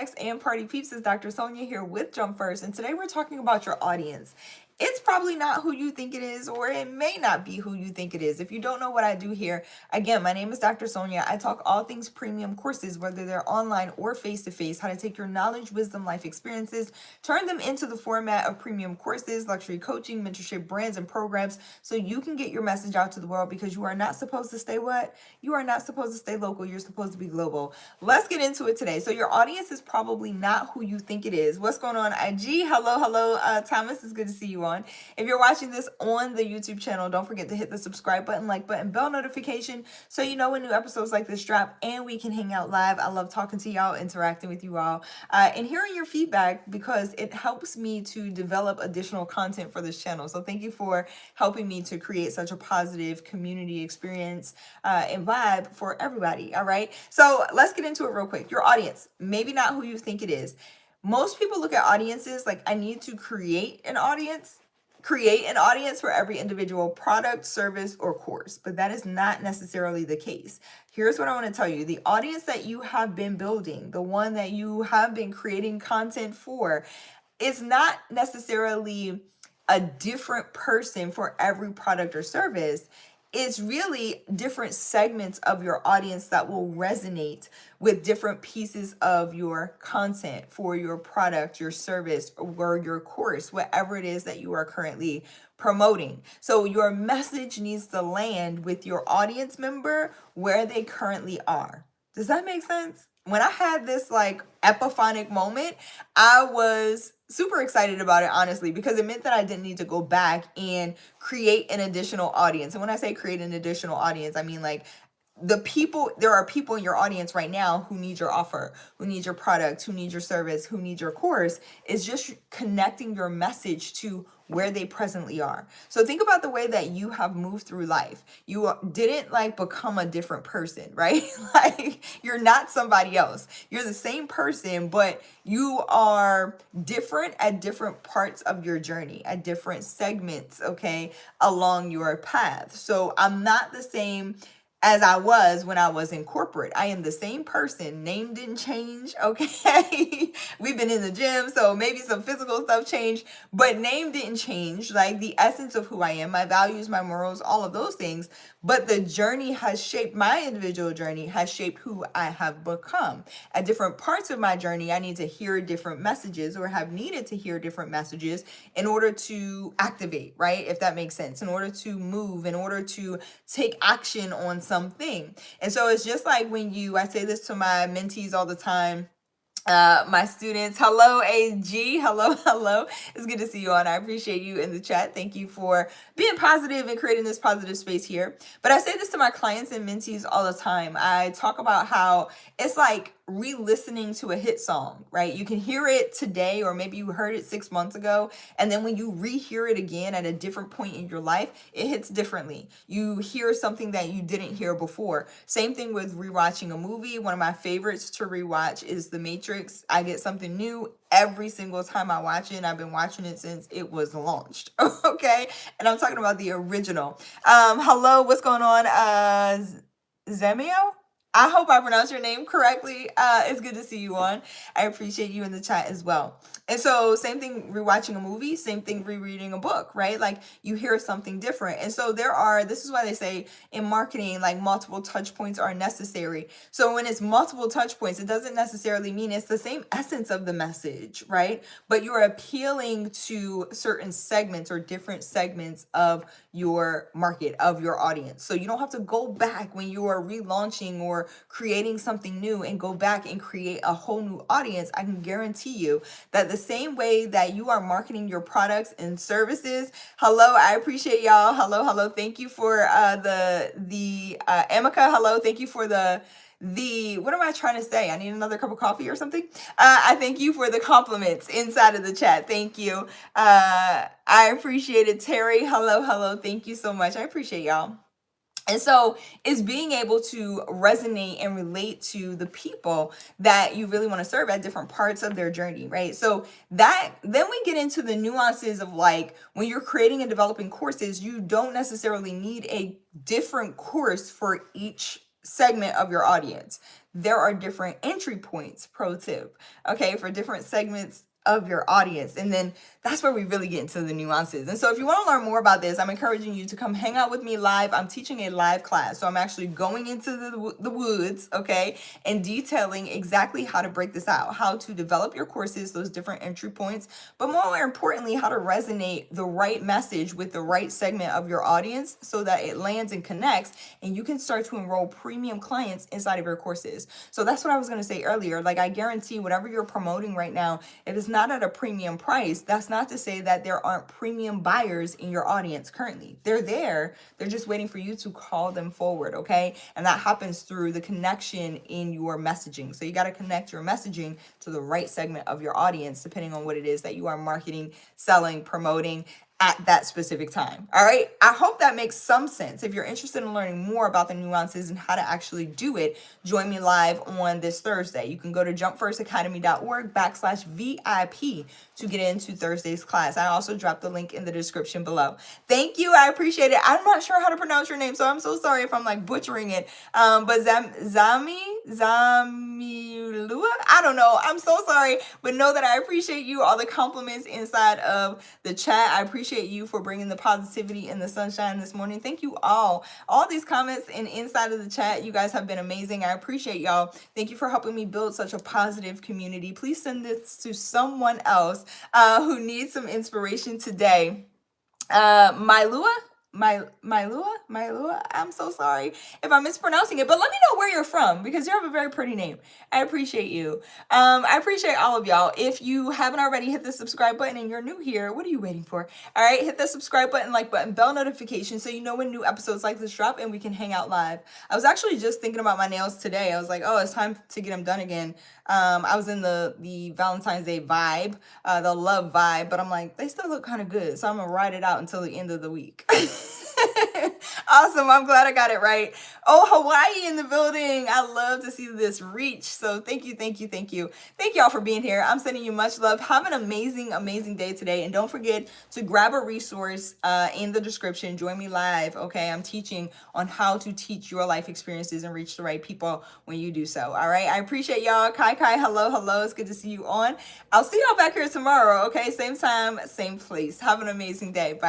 And party peeps, is Dr. Sonia here with Jump First, and today we're talking about your audience. It's probably not who you think it is, or it may not be who you think it is. If you don't know what I do here, again, my name is Dr. Sonia. I talk all things premium courses, whether they're online or face-to-face, how to take your knowledge, wisdom, life experiences, turn them into the format of premium courses, luxury coaching, mentorship, brands, and programs, so you can get your message out to the world, because you are not supposed to stay what? You are not supposed to stay local. You're supposed to be global. Let's get into it today. So your audience is probably not who you think it is. What's going on, IG? Hello. Thomas, it's good to see you on. If you're watching this on the YouTube channel, don't forget to hit the subscribe button, like button, bell notification, so you know when new episodes like this drop, and we can hang out live. I love talking to y'all, interacting with you all, and hearing your feedback, because it helps me to develop additional content for this channel. So thank you for helping me to create such a positive community experience and vibe for everybody. All right. So let's get into it real quick. Your audience, maybe not who you think it is. Most people look at audiences like, I need to create an audience for every individual product, service, or course, but that is not necessarily the case. Here's what I want to tell you. The audience that you have been building, the one that you have been creating content for, is not necessarily a different person for every product or service. It's really different segments of your audience that will resonate with different pieces of your content for your product, your service, or your course, whatever it is that you are currently promoting. So your message needs to land with your audience member where they currently are. Does that make sense? When I had this like epiphanic moment, I was super excited about it, honestly, because it meant that I didn't need to go back and create an additional audience. And when I say create an additional audience, I mean like there are people in your audience right now who need your offer, who need your product, who need your service, who need your course. It's just connecting your message to where they presently are. So think about the way that you have moved through life. You didn't like become a different person, right? Like you're not somebody else. You're the same person, but you are different at different parts of your journey, at different segments, okay, along your path. So I'm not the same as I was when I was in corporate. I am the same person. Name didn't change, okay? We've been in the gym, so maybe some physical stuff changed, but name didn't change. Like the essence of who I am, my values, my morals, all of those things. But the journey has shaped, my individual journey has shaped who I have become. At different parts of my journey, I need to hear different messages, or have needed to hear different messages in order to activate, right? If that makes sense, in order to move, in order to take action on something. And so it's just like when I say this to my mentees all the time, my students. Hello, AG. Hello. It's good to see you on. I appreciate you in the chat. Thank you for being positive and creating this positive space here. But I say this to my clients and mentees all the time. I talk about how it's like re-listening to a hit song, right? You can hear it today, or maybe you heard it 6 months ago, and then when you rehear it again at a different point in your life, it hits differently. You hear something that you didn't hear before. Same thing with rewatching a movie. One of my favorites to rewatch is The Matrix. I get something new every single time I watch it, and I've been watching it since it was launched. Okay, and I'm talking about the original. Hello, what's going on, Zemio? I hope I pronounced your name correctly. It's good to see you on. I appreciate you in the chat as well. And so same thing rewatching a movie, same thing rereading a book, right? Like you hear something different. And so this is why they say in marketing, like multiple touch points are necessary. So when it's multiple touch points, it doesn't necessarily mean it's the same essence of the message, right? But you're appealing to certain segments or different segments of your market, of your audience. So you don't have to go back when you are relaunching or creating something new and go back and create a whole new audience. I can guarantee you that the same way that you are marketing your products and services. Hello, I appreciate y'all. Hello. Thank you for the Emika. Hello, thank you for the what am I trying to say? I need another cup of coffee or something. I thank you for the compliments inside of the chat. Thank you. I appreciate it. Terry, hello. Thank you so much. I appreciate y'all. And so it's being able to resonate and relate to the people that you really want to serve at different parts of their journey, right? So then we get into the nuances of like when you're creating and developing courses, you don't necessarily need a different course for each segment of your audience. there are different entry points, pro tip, okay, for different segments of your audience. And then that's where we really get into the nuances. And so if you want to learn more about this, I'm encouraging you to come hang out with me live. I'm teaching a live class. So I'm actually going into the woods, okay, and detailing exactly how to break this out, how to develop your courses, those different entry points, but more importantly, how to resonate the right message with the right segment of your audience so that it lands and connects and you can start to enroll premium clients inside of your courses. So that's what I was going to say earlier. Like, I guarantee whatever you're promoting right now, if it's not at a premium price, that's not to say that there aren't premium buyers in your audience currently. They're there. They're just waiting for you to call them forward, okay? And that happens through the connection in your messaging. So you got to connect your messaging to the right segment of your audience, depending on what it is that you are marketing, selling, promoting at that specific time. All right. I hope that makes some sense. If you're interested in learning more about the nuances and how to actually do it, join me live on this Thursday. You can go to jumpfirstacademy.org/VIP to get into Thursday's class. I also dropped the link in the description below. Thank you. I appreciate it. I'm not sure how to pronounce your name, so I'm so sorry if I'm like butchering it. But Zamilua, I don't know. I'm so sorry, but know that I appreciate you, all the compliments inside of the chat. I appreciate you for bringing the positivity and the sunshine this morning. Thank you all these comments and inside of the chat. You guys have been amazing. I appreciate y'all. Thank you for helping me build such a positive community. Please send this to someone else who needs some inspiration today. Mylua, I'm so sorry if I'm mispronouncing it, but let me know where you're from because you have a very pretty name. I appreciate you. I appreciate all of y'all. If you haven't already, hit the subscribe button and you're new here, what are you waiting for? All right, hit the subscribe button, like button, bell notification so you know when new episodes like this drop and we can hang out live. I was actually just thinking about my nails today. I was like, oh, it's time to get them done again. I was in the Valentine's Day vibe, the love vibe, but I'm like, they still look kind of good. So I'm gonna ride it out until the end of the week. Awesome. I'm glad I got it right. Oh, Hawaii in the building. I love to see this reach. So thank you. Thank y'all for being here. I'm sending you much love. Have an amazing, amazing day today. And don't forget to grab a resource in the description. Join me live. Okay. I'm teaching on how to teach your life experiences and reach the right people when you do so. All right. I appreciate y'all. Kai, hello. It's good to see you on. I'll see y'all back here tomorrow. Okay. Same time, same place. Have an amazing day. Bye.